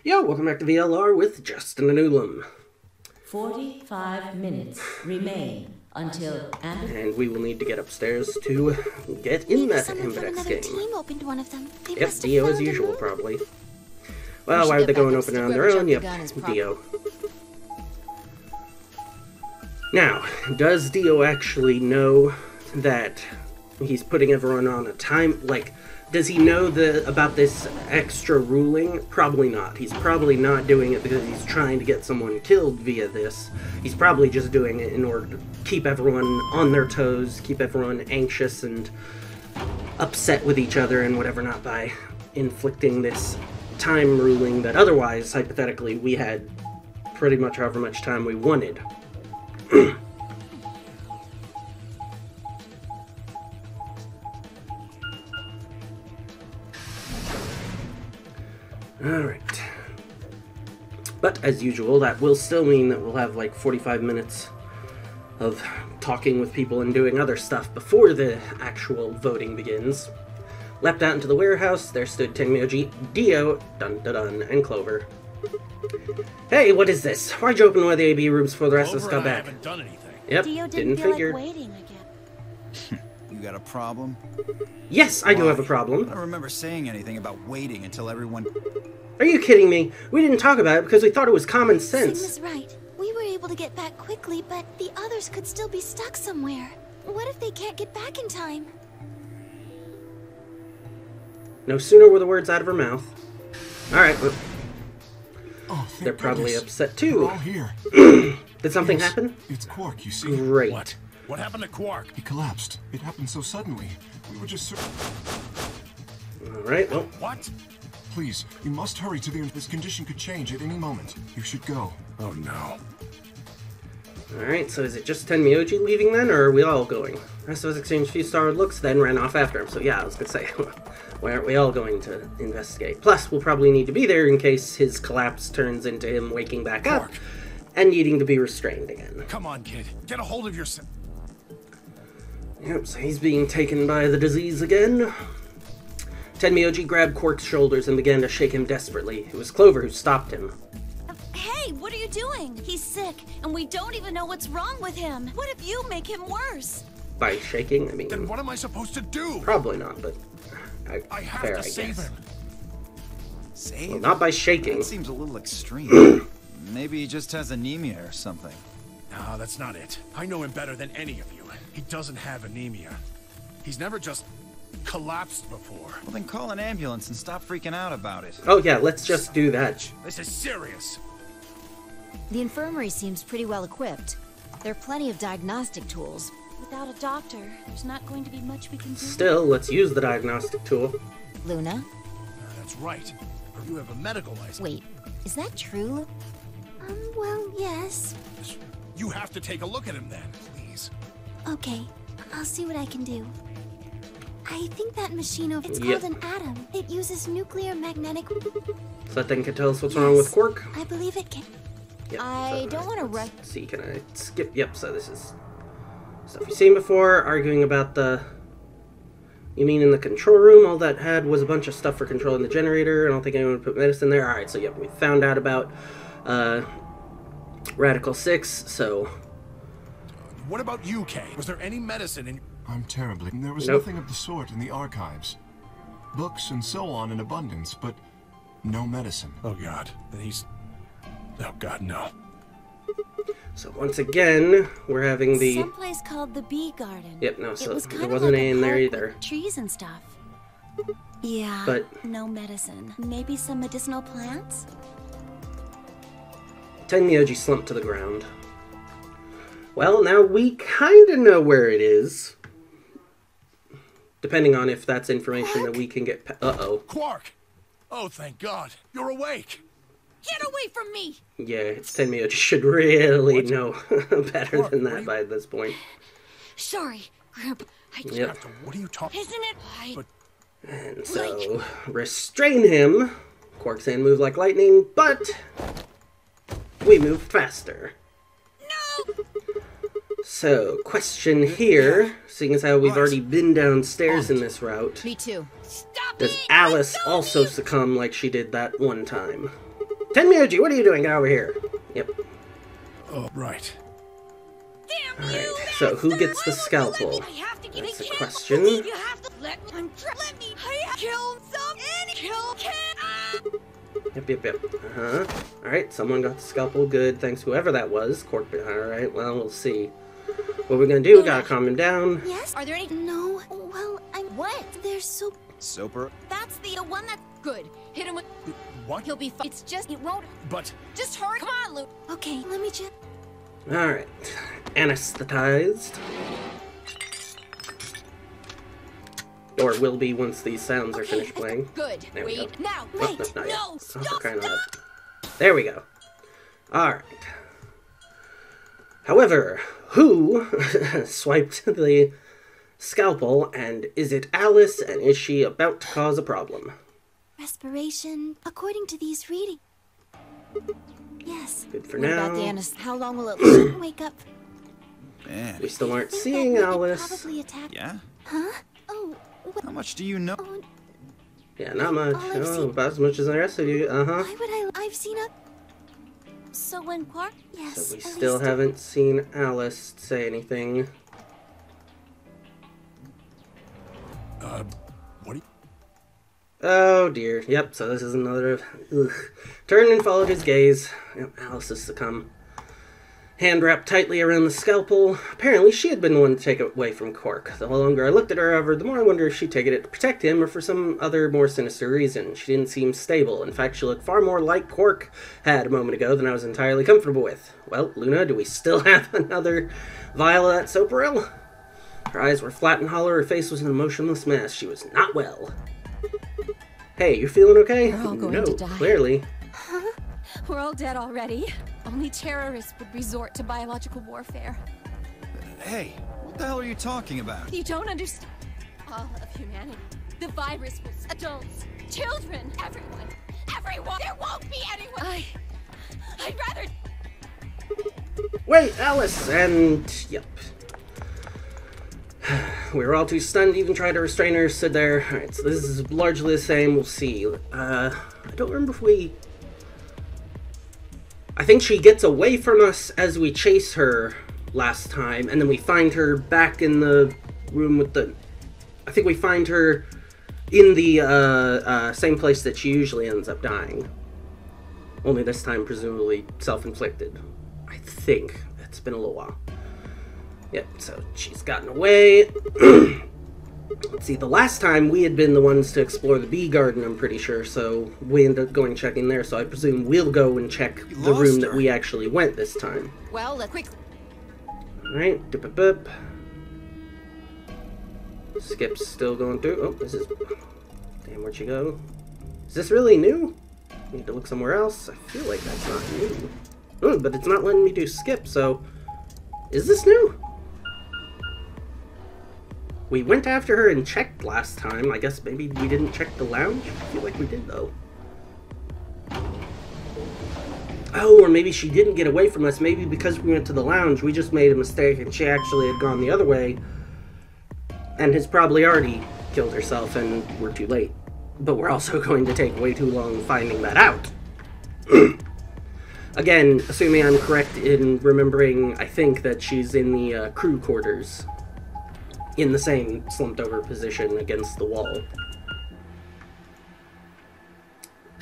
Yo, welcome back to VLR with Justin and Ulam. 45 minutes remain until and we will need to get upstairs to get in that Ambedex game. Team opened one of them. They Yep, Dio as usual, probably. Well, why would they go and open it on their own? Yep, Dio. Now, does Dio actually know that he's putting everyone on a time, like, does he know about this extra ruling? Probably not. He's probably not doing it because he's trying to get someone killed via this. He's probably just doing it in order to keep everyone on their toes, keep everyone anxious and upset with each other and whatever, not by inflicting this time ruling that otherwise, hypothetically, we had pretty much however much time we wanted. Alright. But, as usual, that will still mean that we'll have like 45 minutes of talking with people and doing other stuff before the actual voting begins. Leapt out into the warehouse, there stood Tenmyoji, Dio, dun-dun-dun, and Clover. Hey, what is this? Why'd you open one of the AB rooms before the rest of us got back? I haven't done anything. Yep, Dio didn't feel figure. Like waiting again. You got a problem? Yes, I do have a problem. I don't remember saying anything about waiting until everyone... Are you kidding me? We didn't talk about it because we thought it was common sense. Sigma's right. We were able to get back quickly, but the others could still be stuck somewhere. What if they can't get back in time? No sooner were the words out of her mouth. Alright, well, they're probably goodness. upset too. We're all here. Did something happen? It's Quark, you see. Great. What? What happened to Quark? He collapsed. It happened so suddenly. We were just... Alright, well, What? Please, you must hurry to the... This condition could change at any moment. You should go. Oh no. alright, so is it just Tenmyoji leaving then, or are we all going? The rest of us exchanged a few startled looks, then ran off after him. So yeah, I was gonna say, why aren't we all going to investigate? Plus, we'll probably need to be there in case his collapse turns into him waking back up Quark. and needing to be restrained again. Come on, kid. Get a hold of yourself. Yep, so he's being taken by the disease again. Tenmyoji grabbed Quark's shoulders and began to shake him desperately. It was Clover who stopped him. Hey, what are you doing? He's sick, and we don't even know what's wrong with him. What if you make him worse? By shaking, I mean... Then what am I supposed to do? Probably not, but... I have fair, to I save guess. him. Save? Well, not by shaking. That seems a little extreme. Maybe he just has anemia or something. No, that's not it. I know him better than any of you. He doesn't have anemia. He's never just collapsed before. Well, then call an ambulance and stop freaking out about it. Oh yeah, let's just do that. This is serious. The infirmary seems pretty well equipped. There are plenty of diagnostic tools. Without a doctor, there's not going to be much we can do. Still, let's use the diagnostic tool. Luna? That's right. Or you have a medical license. Wait, is that true? Well, yes. You have to take a look at him then, please. Okay, I'll see what I can do. I think that machine over... It's Yep. called an atom. It uses nuclear magnetic... So that thing can tell us what's wrong with Quark? I believe it can. Yep, I so, don't want to let's wreck... see, can I skip? Yep, so this is stuff you've seen before, arguing about the... You mean in the control room? All that had was a bunch of stuff for controlling the generator. I don't think anyone would put medicine there. Alright, so yep, we found out about Radical 6, so... What about you, Kay? Was there any medicine in... I'm terribly... There was Nope. nothing of the sort in the archives. Books and so on in abundance, but no medicine. Oh, God. Then he's... Oh, God, no. So once again, we're having the... Someplace called the Bee Garden. Yep, no, It so was there kind of wasn't like any a in there park either. with trees and stuff. Yeah, But- no medicine. Maybe some medicinal plants? Tenmyoji slumped to the ground. Well, now we kind of know where it is. Depending on if that's information that we can get... Uh-oh. Quark! Oh, thank God. You're awake. Get away from me! Yeah, Tenmyoji should really know better Quark, than what are that you- by this point. Sorry, Grandpa. I just... Yep. What are you talking... Isn't it? But And so, restrain him. Quark's hand moved like lightning, but... we moved faster. No! So, question here, seeing as how we've Right. already been downstairs in this route, Me too. Stop does it! Alice I told also you! succumb like she did that one time? Tenmyuji, what are you doing? Get over here. Yep. Oh, right. Damn Alright, you! so who gets the scalpel? I have to get That's a the kill. question. You have to let me. Let me. I kill some and kill. Yep. Uh-huh. Alright, someone got the scalpel. Good. Thanks, whoever that was. Cork. Alright, well, we'll see. What we're gonna do, we gotta calm him down. Yes. Are there any? No. Well, I'm. What? They're so. Soper. That's the one that's good. Hit him with. What? He'll be fine. It's just it won't. But Just hurry. Come on, Luke. Okay, let me just. Alright. Anesthetized. Or will be once these sounds are finished playing. Good. There we Wait. go. Now. Oh, Wait. no, not yet. No. Oh, for Stop. crying out Stop. loud. There we go. Alright. However, who swiped the scalpel, and is it Alice, and is she about to cause a problem? Respiration, according to these readings. Yes. Good for What now. about the anesthesia? How long will it Wake up. Man. We still aren't I think seeing that would Alice. Probably attack. Yeah? Huh? Oh. How much do you know? Oh. Yeah, not much. All I've Oh, seen- about as much as the rest of you. Uh-huh. Why would I? I've seen a. So when Quark. Yes. So we at still least- haven't seen Alice say anything. what do you... Oh dear. Yep, so this is another... Ugh. Turned and followed his gaze. Yep, Alice has succumbed. Hand wrapped tightly around the scalpel. Apparently she had been the one to take it away from Quark. The longer I looked at her, however, the more I wondered if she'd taken it to protect him or for some other more sinister reason. She didn't seem stable. In fact, she looked far more like Quark had a moment ago than I was entirely comfortable with. Well, Luna, do we still have another vial of that Soperil? Her eyes were flat and hollow, her face was an emotionless mess. She was not well. Hey, you feeling okay? We're all going no, to die. clearly. We're all dead already. Only terrorists would resort to biological warfare. Hey, what the hell are you talking about? You don't understand. All of humanity. The virus will... Adults, children, everyone. Everyone! There won't be anyone! I'd rather... Wait, Alice! And... yep. We were all too stunned to even try to restrain her, stood there. Alright, so this is largely the same, we'll see. I don't remember if we... I think she gets away from us as we chase her last time, and then we find her back in the room with the... I think we find her in the same place that she usually ends up dying. Only this time, presumably, self-inflicted. I think. It's been a little while. Yep, so she's gotten away. Let's see, the last time we had been the ones to explore the bee garden, I'm pretty sure, so we ended up going checking there, so I presume we'll go and check the room that we actually went this time. Well, let's quick. Alright, dip up up. Skip's still going through. Oh, this is... Damn, where'd she go? Is this really new? Need to look somewhere else? I feel like that's not new. Oh, but it's not letting me do skip, so... Is this new? We went after her and checked last time. I guess maybe we didn't check the lounge? I feel like we did, though. Oh, or maybe she didn't get away from us. Maybe because we went to the lounge, we just made a mistake and she actually had gone the other way and has probably already killed herself and we're too late. But we're also going to take way too long finding that out. Again, assuming I'm correct in remembering, I think that she's in the crew quarters. In the same slumped over position against the wall.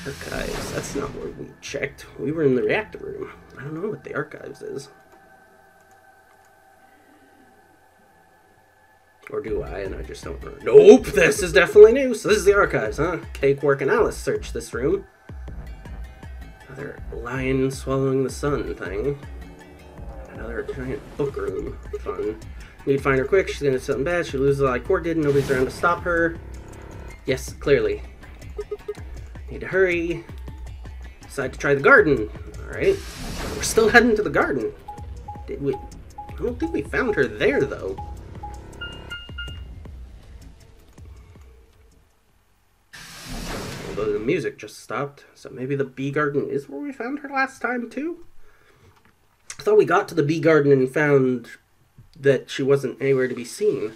Archives, that's not where we checked. We were in the reactor room. I don't know what the archives is. Or do I, and I just don't remember. Nope, this is definitely new. So this is the archives, huh? Kay, Quark, and Alice search this room. Another lion swallowing the sun thing. Another giant book room. Fun. Need to find her quick. She's gonna do something bad. She loses like Quark did. Nobody's around to stop her. Yes, clearly. Need to hurry. Decide to try the garden. Alright. We're still heading to the garden. Did we... I don't think we found her there, though. Although the music just stopped. So maybe the bee garden is where we found her last time, too? I thought we got to the bee garden and found that she wasn't anywhere to be seen.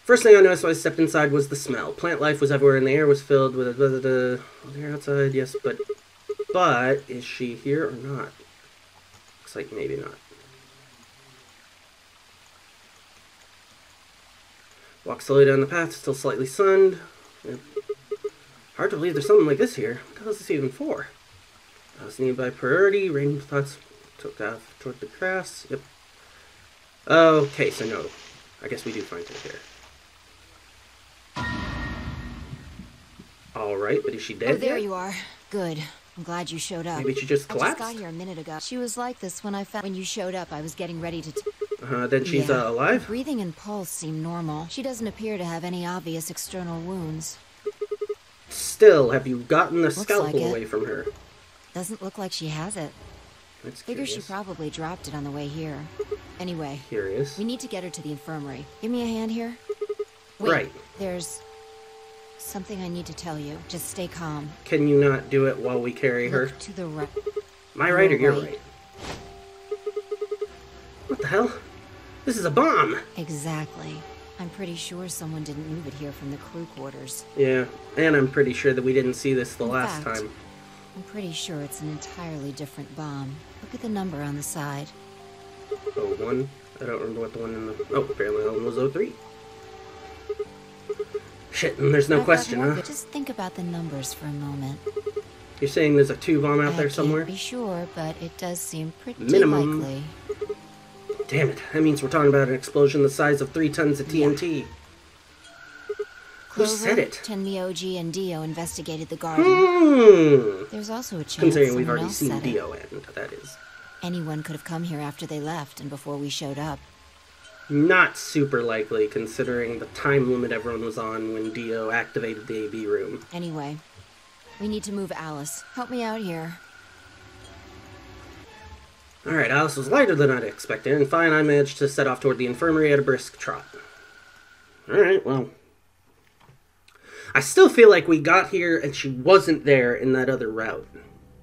First thing I noticed when I stepped inside was the smell. Plant life was everywhere and the air was filled with the air outside, yes, but But is she here or not? Looks like maybe not. Walk slowly down the path, still slightly sunned. Yep. Hard to believe there's something like this here. What the hell is this even for? I was nearby priority. Random thoughts took off toward the grass. Yep. Okay, so no. I guess we do find it here. Alright, but is she dead Oh, there yet? you are. Good. I'm glad you showed up. Maybe she just I collapsed? just got here a minute ago. She was like this when you showed up. I was getting ready to... Then she's Yeah. alive? Breathing and pulse seem normal. She doesn't appear to have any obvious external wounds. Still, have you gotten the Looks scalpel like it. away from her? Doesn't look like she has it. That's Figure she curious. probably dropped it on the way here. Anyway, Curious. we need to get her to the infirmary. Give me a hand here. Wait, Right. There's something I need to tell you. Just stay calm. Can you not do it while we carry her? Look to the right. Am I right or you're right. right? What the hell? This is a bomb! Exactly. I'm pretty sure someone didn't move it here from the crew quarters. Yeah, and I'm pretty sure that we didn't see this the In last fact, time. I'm pretty sure it's an entirely different bomb. Look at the number on the side. 01? I don't remember what the one in the... Oh, apparently that one was 03. Shit, and there's no I've got question, more, huh? but just think about the numbers for a moment. You're saying there's a 2 bomb out there I somewhere? can't be sure, but it does seem pretty Minimum. likely. Damn it, that means we're talking about an explosion the size of 3 tons of TNT. Who said it? Tenmyoji and Dio investigated the garden. There's also a chance Considering we've someone already else seen said it. Dio end, that is. Anyone could have come here after they left and before we showed up. Not super likely, considering the time limit everyone was on when Dio activated the AB room. Anyway, we need to move Alice. Help me out here. Alright, Alice was lighter than I'd expected, and fine, I managed to set off toward the infirmary at a brisk trot. Alright, well. I still feel like we got here and she wasn't there in that other route.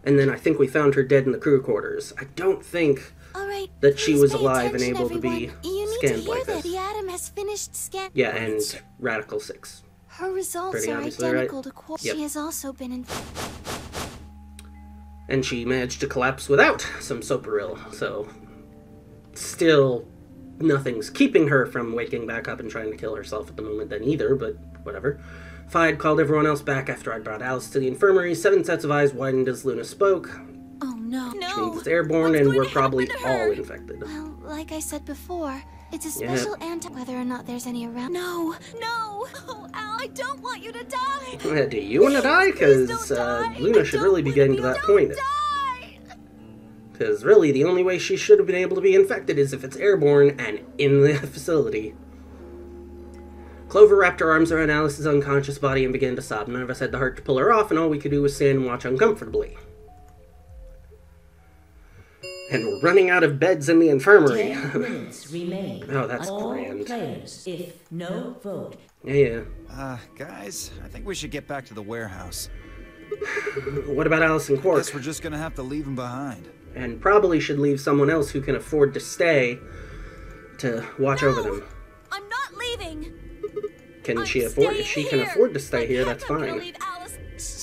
And then I think we found her dead in the crew quarters. I don't think All right, that she please was pay alive and attention, able to be everyone. You need scanned to hear like that this. the atom has finished scan. Yeah, and Radical 6. Her results Pretty are obviously, right? identical to Yep. She has also been in. And she managed to collapse without some Soparil, so still nothing's keeping her from waking back up and trying to kill herself at the moment then either, but whatever. Fi had called everyone else back after I'd brought Alice to the infirmary. 7 sets of eyes widened as Luna spoke. Oh no. Which means it's airborne and we're probably all infected. Well, like I said before, it's a Yeah. special whether or not there's any around. No, no. Oh, Al, I don't want you to die. Do you want to die? Because Luna should really be getting to that point. Because really, the only way she should have been able to be infected is if it's airborne and in the facility. Clover wrapped her arms around Alice's unconscious body and began to sob. None of us had the heart to pull her off, and all we could do was stand and watch uncomfortably. And we're running out of beds in the infirmary. 10 minutes remain. Oh, that's All grand. players, if no vote. Yeah. Guys, I think we should get back to the warehouse. What about Alice and Quark? Guess we're just gonna have to leave them behind. And probably should leave someone else who can afford to stay to watch over them. I'm not leaving. Can she afford? If she can afford to stay here, that's I'm gonna fine. leave Alice.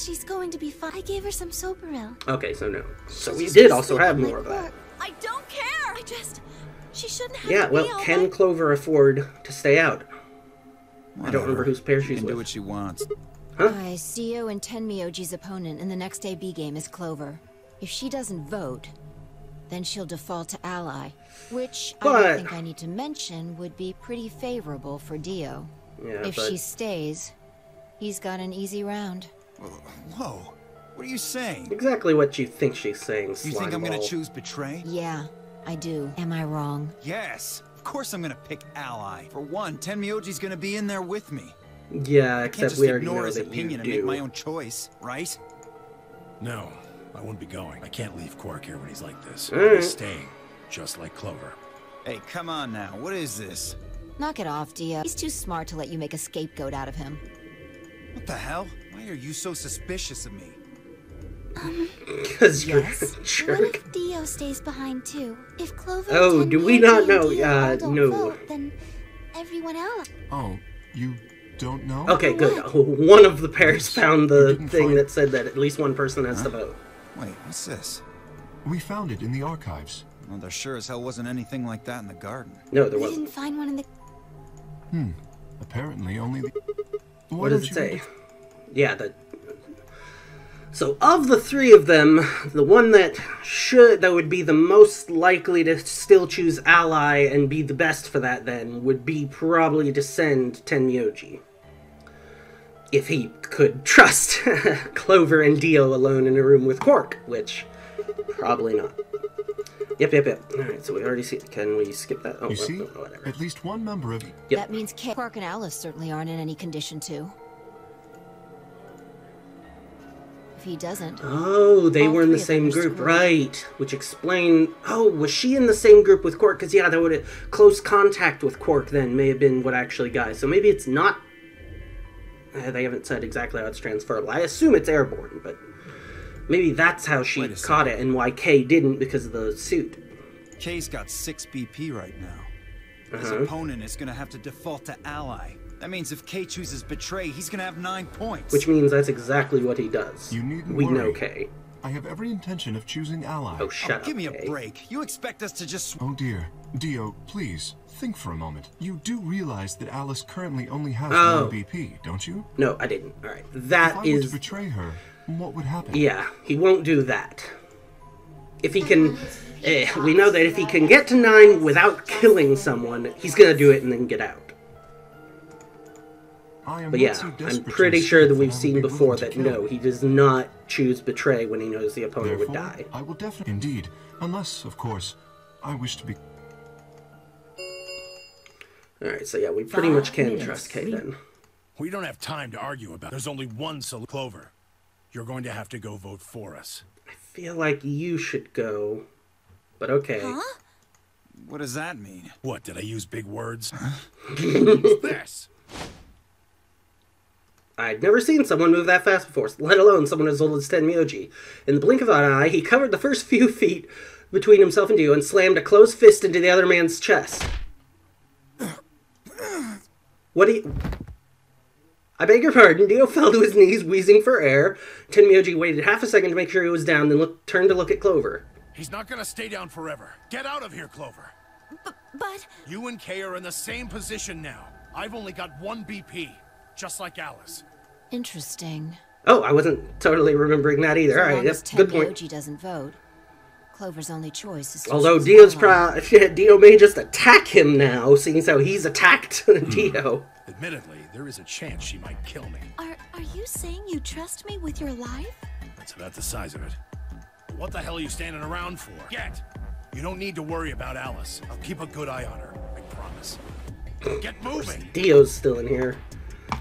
She's going to be fine. I gave her some Soparil. Okay, so no. So She'll we just did be also sleeping have like more of that. Quark. I don't care. She shouldn't have Yeah, to be well, all can by- Clover afford to stay out? I don't remember Whatever. whose pair She she's can do with. what she wants. Huh? Dio and Tenmyoji's opponent in the next AB game is Clover. If she doesn't vote, then she'll default to ally, which I But- don't think I need to mention would be pretty favorable for Dio. Yeah, If but she stays, he's got an easy round. Whoa, what are you saying? exactly what you think she's saying, You think I'm gonna Slimeball. choose betray? Yeah, I do. Am I wrong? Yes, of course I'm gonna pick ally. For one, Tenmyoji's gonna be in there with me. Yeah, I can't except just we already ignore know his that you opinion and make do. my own choice, right? No, I won't be going. I can't leave Quark here when he's like this. All right. He's staying, just like Clover. Hey, come on now, what is this? Knock it off, Dio. He's too smart to let you make a scapegoat out of him. What the hell? Why are you so suspicious of me? Because you're Yes? a What jerk. if Dio stays behind too? If Clover Oh, and do we Tenmyoji not and know? Dio all don't No. vote, then everyone else. Oh, you don't know? Okay, good. One of the pairs found the didn't thing find- that said that at least one person has to vote. Wait, what's this? We found it in the archives. Well, there sure as hell wasn't anything like that in the garden. No, there We wasn't. didn't find one in the... Apparently only the... What does it say? Yeah, so of the three of them, the one that would be the most likely to still choose Ally and be the best for that then would be probably to send Tenmyoji. If he could trust Clover and Dio alone in a room with Quark, which probably not. Yep. Alright, so we already see. Can we skip that? Oh, You see? whatever. At least one member of... Yep. That means Quark and Alice certainly aren't in any condition to. If he doesn't... Oh, they all were in the three of them same are group, screwed. right. Which explained... Oh, was she in the same group with Quark? Because, yeah, that would have... Close contact with Quark then may have been what actually got... So maybe it's not... They haven't said exactly how it's transferable. I assume it's airborne, but... Maybe that's how she Wait a caught it and why Kay didn't because of the suit. Kay's got 6 BP right now. His opponent is gonna have to default to Ally. That means if Kay chooses Betray, he's gonna have 9 points. Which means that's exactly what he does. You needn't We know worry. Kay. I have every intention of choosing Ally. Oh, shut up, Give me Kay. a break. You expect us to just... Oh dear. Dio, please, think for a moment. You do realize that Alice currently only has Oh. 1 BP, don't you? No, I didn't. Alright, If that I were to is... betray her, what would happen? Yeah, he won't do that. If he can... we know that if he can get to 9 without killing someone, he's gonna do it and then get out. I am But not yeah, so I'm desperate to pretty escape sure that that we've I would seen be before willing to that kill. no, he does not choose Betray when he knows the opponent would Therefore, die. I will definitely... Indeed. Unless, of course, I wish to be... Alright, so yeah, we pretty much can minutes. trust Kay then. We don't have time to argue about it. There's only one solution. Clover, you're going to have to go vote for us. I feel like you should go, but okay. Huh? What does that mean? What, did I use big words? What's this? I'd never seen someone move that fast before, let alone someone as old as Tenmyoji. In the blink of an eye, he covered the first few feet between himself and Dio and slammed a closed fist into the other man's chest. What do you... I beg your pardon. Dio fell to his knees, wheezing for air. Tenmyoji waited half a second to make sure he was down, then turned to look at Clover. He's not gonna stay down forever. Get out of here, Clover. But... You and Kay are in the same position now. I've only got 1 BP, just like Alice. Interesting. Oh, I wasn't totally remembering that either. So Alright, long that's as a good point. Tenmyoji doesn't vote, Clover's only choice is to Although choose Dio may just attack him now, seeing as how he's attacked Dio. Admittedly, there is a chance she might kill me. Are you saying you trust me with your life? That's about the size of it. What the hell are you standing around for? Get! You don't need to worry about Alice. I'll keep a good eye on her. I promise. Get moving! Dio's still in here.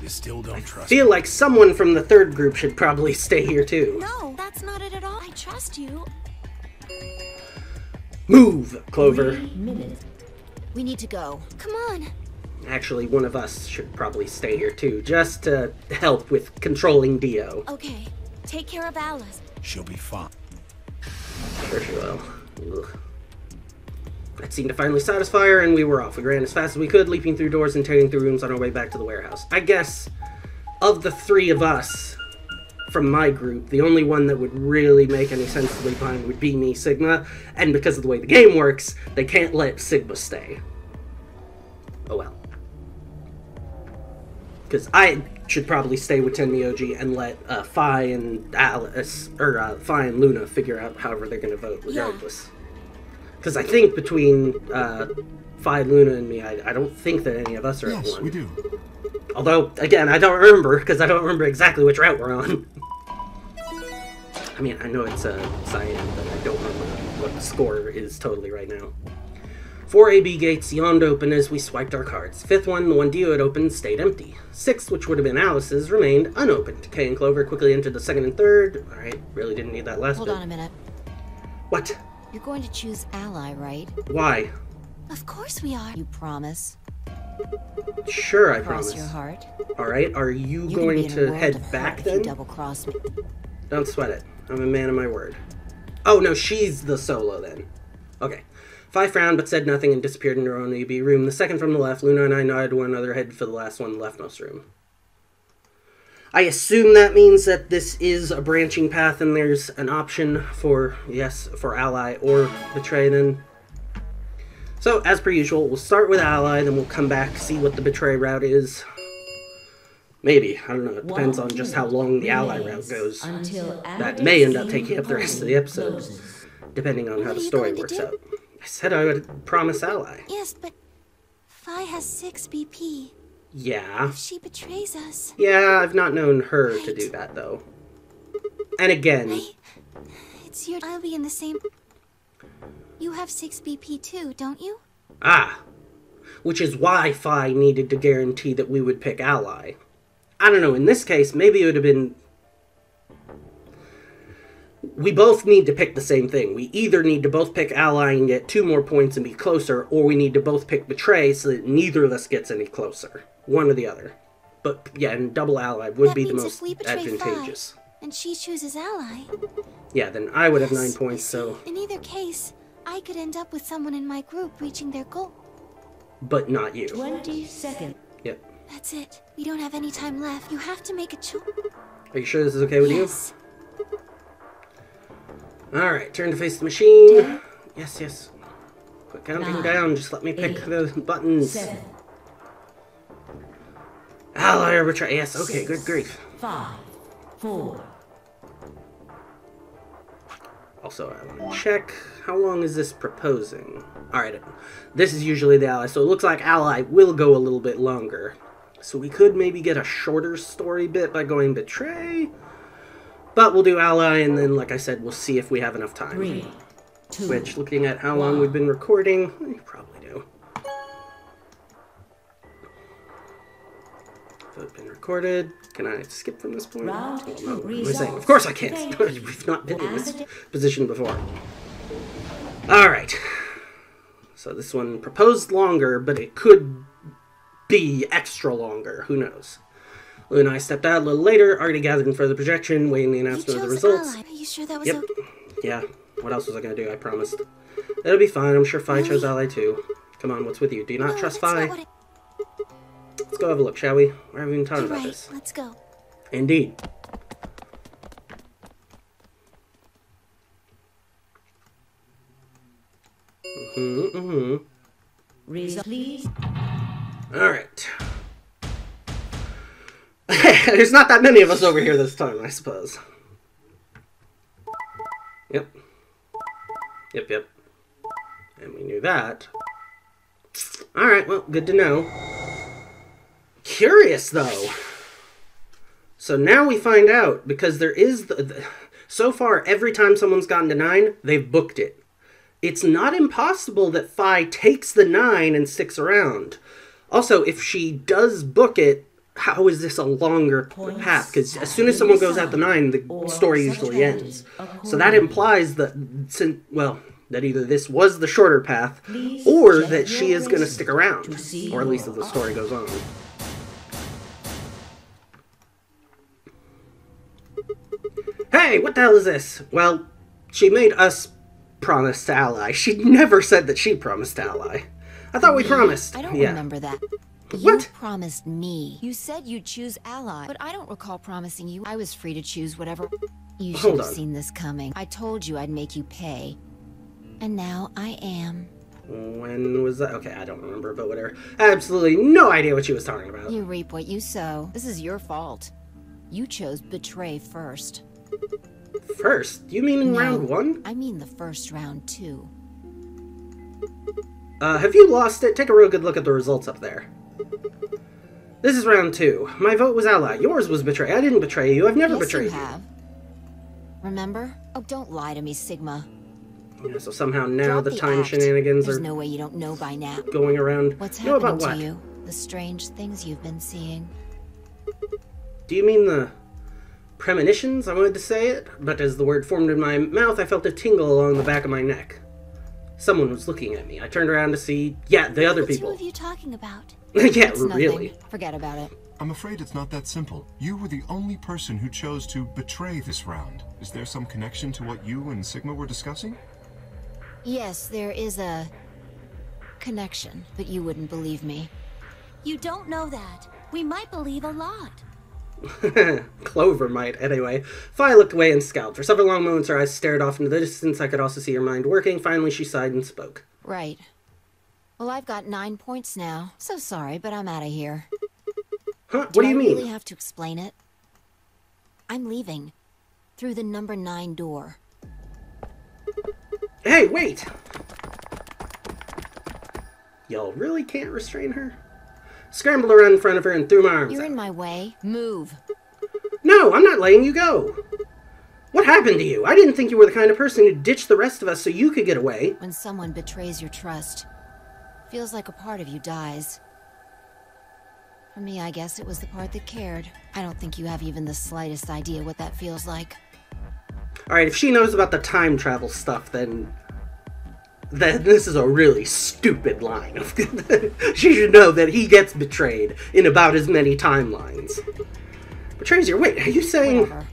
You still don't trust Feel me. like someone from the third group should probably stay here too. No, that's not it at all. I trust you. Move, Clover. 3 minutes. We need to go. Come on. Actually, one of us should probably stay here too, just to help with controlling Dio. Okay, take care of Alice. She'll be fine. Sure she will. Ugh. That seemed to finally satisfy her, and we were off. We ran as fast as we could, leaping through doors and tearing through rooms on our way back to the warehouse. I guess, of the three of us, from my group, the only one that would really make any sense to leave behind would be me, Sigma, and because of the way the game works, they can't let Sigma stay. Oh well. Because I should probably stay with Tenmyoji and let Phi and Alice, or Phi and Luna figure out however they're going to vote, regardless. Because I think between Phi, Luna, and me, I don't think that any of us are at Yes, one. we do. Although, again, I don't remember, because I don't remember exactly which route we're on. I mean, I know it's Cyan, but I don't remember what the score is totally right now. 4 AB gates yawned open as we swiped our cards. Fifth one, the one Dio had opened, stayed empty. Sixth, which would have been Alice's, remained unopened. Kay and Clover quickly entered the second and third. Alright, really didn't need that last Hold bit. on a minute. What? You're going to choose Ally, right? Why? Of course we are. You promise? Sure, I Cross promise. your heart? Alright, are you You're gonna be going in a to world head of back hurt if you then? double-cross me. Don't sweat it. I'm a man of my word. Oh, no, she's the solo then. Okay. Phi frowned but said nothing and disappeared into her own AB room. The second from the left, Luna and I nodded to one another, headed for the last one, the leftmost room. I assume that means that this is a branching path and there's an option for, yes, for ally or betray then. So, as per usual, we'll start with ally, then we'll come back, see what the betray route is. Maybe. I don't know. It depends on just how long the ally route goes. That may end up taking up the rest of the episode, depending on how the story works out. I said I would promise ally. Yes, but Vi has 6 BP. Yeah. If she betrays us... Yeah, I've not known her to do that, though. And again... It's your... I'll be in the same... You have 6 BP too, don't you? Ah. Which is why Fi needed to guarantee that we would pick ally. I don't know, in this case, maybe it would have been... We both need to pick the same thing. We either need to both pick ally and get 2 more points and be closer, or we need to both pick betray so that neither of us gets any closer. One or the other. But, yeah, and double ally would be the most advantageous. And she chooses ally. Yeah, then I would have 9 points, so... In either case, I could end up with someone in my group reaching their goal. But not you. 20 seconds. Yep. That's it. We don't have any time left. You have to make a choice. Are you sure this is okay with Yes. you? Alright, turn to face the machine. 10, Yes, yes. Quit counting 9, down, just let me pick 8, the buttons. 7, Ally or betray. Yes, okay, 6, good grief. 5, 4. Also, I want to check, how long is this proposing? Alright, this is usually the ally, so it looks like ally will go a little bit longer. So we could maybe get a shorter story bit by going betray. But we'll do ally, and then, like I said, we'll see if we have enough time. 3, 2, Which, looking at how long we've been recording, you probably do. So it's been recorded. Can I skip from this point? Round Oh, 2, no, what am I saying? resolve. Of course I can't. Thank We've not been in this position before. Alright. So this one proposed longer, but it could be extra longer. Who knows? Lou and I stepped out a little later, already gathering further projection, waiting the announcement of the results. Ally. Are you sure that was Yep. okay? Yeah. What else was I going to do? I promised. It'll be fine. I'm sure Fi chose ally too. Come on, what's with you? Do you not No, trust that's Fi? not what Let's go have a look, shall we? We're having time You're about right. this. Let's go. Indeed. Resolve, please. Alright. There's not that many of us over here this time, I suppose. Yep. Yep, yep. And we knew that. Alright, well, good to know. Curious, though. So now we find out, because there is so far, every time someone's gotten to 9, they've booked it. It's not impossible that Fi takes the 9 and sticks around. Also, if she does book it, how is this a longer path? Because as soon as someone goes out the 9, the story usually ends. So that implies that, well, that either this was the shorter path, or that she is going to stick around. Or at least if the story goes on. Hey, what the hell is this? Well, she made us promise to ally. She never said that she promised to ally. I thought we promised. I don't Yeah. remember that. What? You promised me. You said you'd choose ally, but I don't recall promising you. I was free to choose whatever. You should Hold have on. seen this coming. I told you I'd make you pay. And now I am. When was that? Okay, I don't remember, but whatever. Absolutely no idea what she was talking about. You reap what you sow. This is your fault. You chose betray first. First? You mean in No, round 1? I mean the first round, too. Have you lost it? Take a real good look at the results up there. This is round 2. My vote was ally. Yours was betray. I didn't betray you. I've never Yes, betrayed you have. Remember? Oh, don't lie to me, Sigma. Yeah, so somehow now Drop the the time act. shenanigans There's are no way you don't know by now. going around. What's know happening about to what? you? The strange things you've been seeing. Do you mean the premonitions? I wanted to say it, but as the word formed in my mouth, I felt a tingle along the back of my neck. Someone was looking at me. I turned around to see, yeah, the other What are the people. two of you talking about? Yeah, It's really. nothing. Forget about it. I'm afraid it's not that simple. You were the only person who chose to betray this round. Is there some connection to what you and Sigma were discussing? Yes, there is a connection, but you wouldn't believe me. You don't know that. We might believe a lot. Clover might, anyway. Fi looked away and scowled. For several long moments, her eyes stared off into the distance. I could also see her mind working. Finally, she sighed and spoke. Right. Well, I've got 9 points now. So sorry, but I'm out of here. Huh? What do you mean? I really have to explain it? I'm leaving. Through the number 9 door. Hey, wait! Y'all really can't restrain her? Scrambled around in front of her and threw my arms You're out. in my way. Move. No, I'm not letting you go. What happened to you? I didn't think you were the kind of person who'd ditch the rest of us so you could get away. When someone betrays your trust, feels like a part of you dies. For me, I guess it was the part that cared. I don't think you have even the slightest idea what that feels like. Alright, if she knows about the time travel stuff, then this is a really stupid line. She should know that he gets betrayed in about as many timelines. Betrays your... Wait, are you saying... Whatever.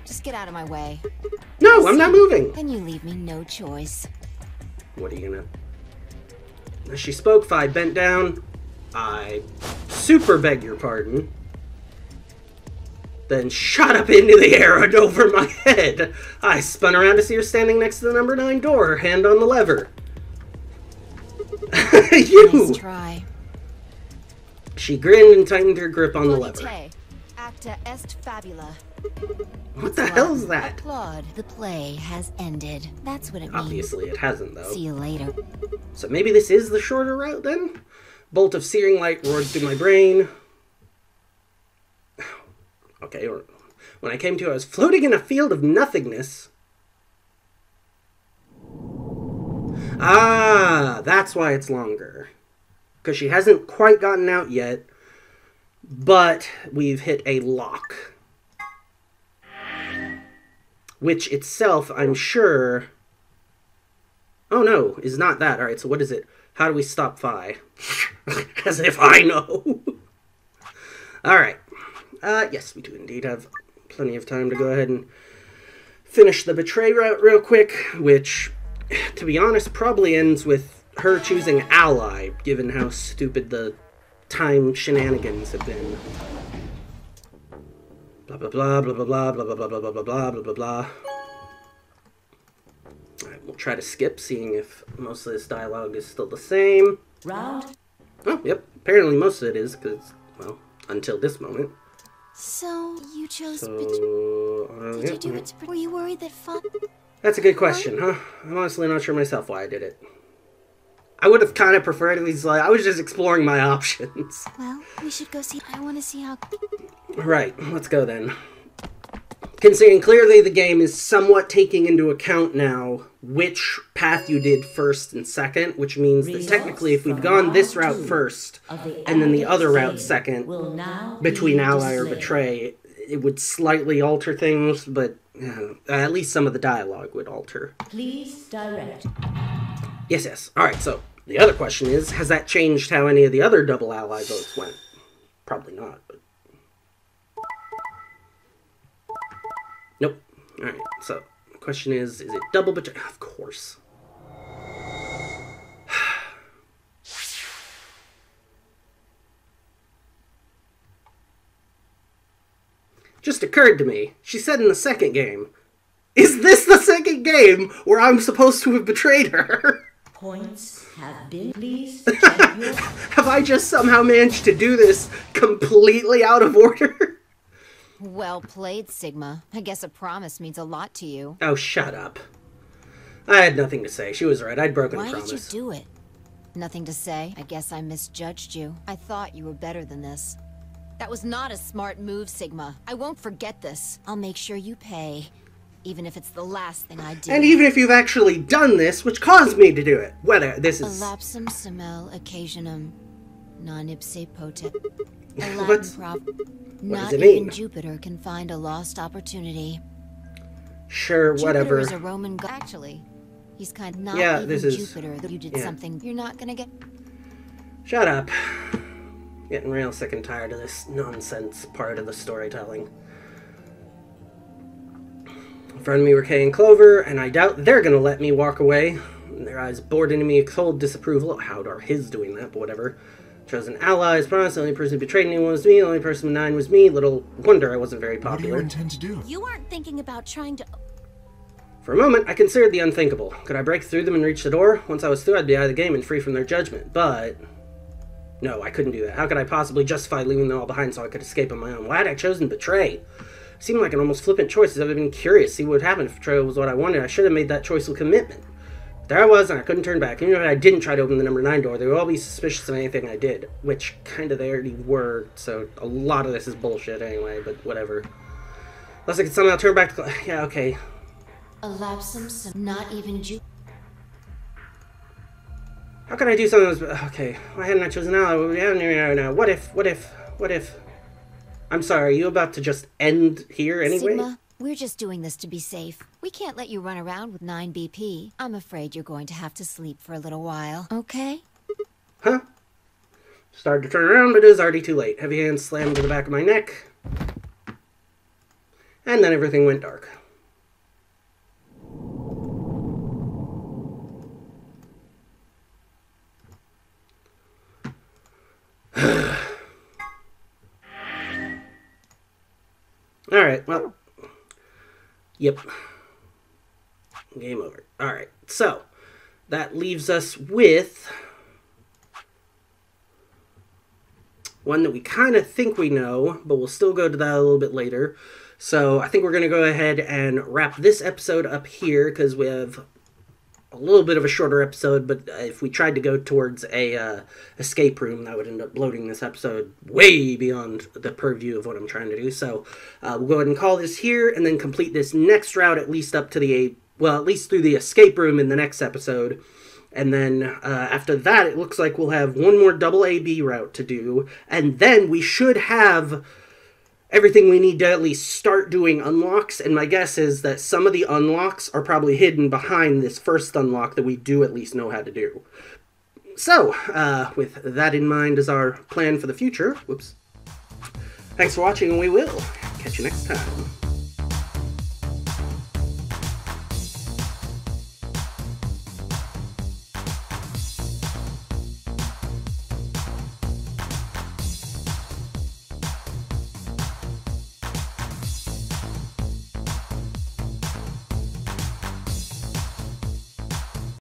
Just get out of my way. No, I'm not moving! Then you leave me no choice. What are you gonna... As she spoke, Fi bent down. I super beg your pardon. Then shot up into the air and over my head. I spun around to see her standing next to the number 9 door, her hand on the lever. You! Nice try. She grinned and tightened her grip on the lever. Volite, acta est fabula. What the hell's that? Applaud. The play has ended. That's what it means. Obviously it hasn't, though. See you later. So maybe this is the shorter route, then? Bolt of searing light roared through my brain. Okay, when I came to, I was floating in a field of nothingness. Ah, that's why it's longer. Because she hasn't quite gotten out yet, but we've hit a lock. Which itself, I'm sure... Oh no, is not that. Alright, so what is it? How do we stop Fi? As if I know. Alright. Yes, we do indeed have plenty of time to go ahead and finish the betray route real quick, which, to be honest, probably ends with her choosing ally, given how stupid the time shenanigans have been. Blah blah blah blah blah blah blah blah blah blah blah blah blah blah blah. Alright, we'll try to skip, seeing if most of this dialogue is still the same. Round. Oh, yep. Apparently most of it is, because, well, until this moment. So, you chose So, Did you do it to... Were you worried that That's a good question, huh? I'm honestly not sure myself why I did it. I would have kind of preferred it. He's like, I was just exploring my options. Well, we should go see... I want to see how... Right, let's go then. Considering clearly the game is somewhat taking into account now which path you did first and second, which means that technically if we'd gone this route first and then the other route second, between ally or betray, it would slightly alter things, but at least some of the dialogue would alter. Please direct. Yes, yes. Alright, so the other question is, has that changed how any of the other double ally votes went? Probably not, but... Nope. Alright, so the question is it double betray? Of course. Just occurred to me, she said in the second game, is this the second game where I'm supposed to have betrayed her? Points have been. Please check your... Have I just somehow managed to do this completely out of order? Well played, Sigma. I guess a promise means a lot to you. Oh, shut up. I had nothing to say. She was right. I'd broken a Why promise. did you do it? Nothing to say. I guess I misjudged you. I thought you were better than this. That was not a smart move, Sigma. I won't forget this. I'll make sure you pay, even if it's the last thing I do. And even if you've actually done this, which caused me to do it. Whether this is... Elapsum semel occasionum non ipse potet. A Latin What's... prov... What Not does it mean? even Jupiter can find a lost opportunity. Sure, whatever. Jupiter is a Roman god. Actually, he's kind of not Yeah, even this is... Jupiter that you did yeah. something you're not gonna get. Shut up. Getting real sick and tired of this nonsense part of the storytelling. In front of me were Kay and Clover, and I doubt they're gonna let me walk away. Their eyes bored into me with cold disapproval. How are his doing that, but whatever. Chosen allies, promised. The only person who betrayed anyone was me. The only person with 9 was me. Little wonder I wasn't very What do you popular. intend to do? You aren't thinking about trying to... For a moment, I considered the unthinkable. Could I break through them and reach the door? Once I was through, I'd be out of the game and free from their judgment. But... no, I couldn't do that. How could I possibly justify leaving them all behind so I could escape on my own? Why had I chosen betray? It seemed like an almost flippant choice, as I've been curious to see what would happen if betrayal was what I wanted. I should have made that choice with commitment. But there I was, and I couldn't turn back. Even if I didn't try to open the number 9 door, they would all be suspicious of anything I did. Which, kind of, they already were, so a lot of this is bullshit anyway, but whatever. Unless I could somehow turn back to... yeah, okay. A lapsum, not even you. How can I do something that's... okay, why hadn't I chosen now? What if... I'm sorry, are you about to just end here anyway? Sigma, we're just doing this to be safe. We can't let you run around with 9 BP. I'm afraid you're going to have to sleep for a little while, okay? Huh? Started to turn around, but it was already too late. Heavy hands slammed to the back of my neck. And then everything went dark. Alright, well. Yep. Game over. Alright, so that leaves us with one that we kind of think we know, but we'll still go to that a little bit later. So I think we're going to go ahead and wrap this episode up here because we have a little bit of a shorter episode, but if we tried to go towards a escape room, that would end up bloating this episode way beyond the purview of what I'm trying to do. So we'll go ahead and call this here, and then complete this next route at least up to the, well, at least through the escape room in the next episode. And then after that, it looks like we'll have one more double AB route to do, and then we should have everything we need to at least start doing unlocks, and my guess is that some of the unlocks are probably hidden behind this first unlock that we do at least know how to do. So, with that in mind as our plan for the future, whoops, thanks for watching, and we will catch you next time.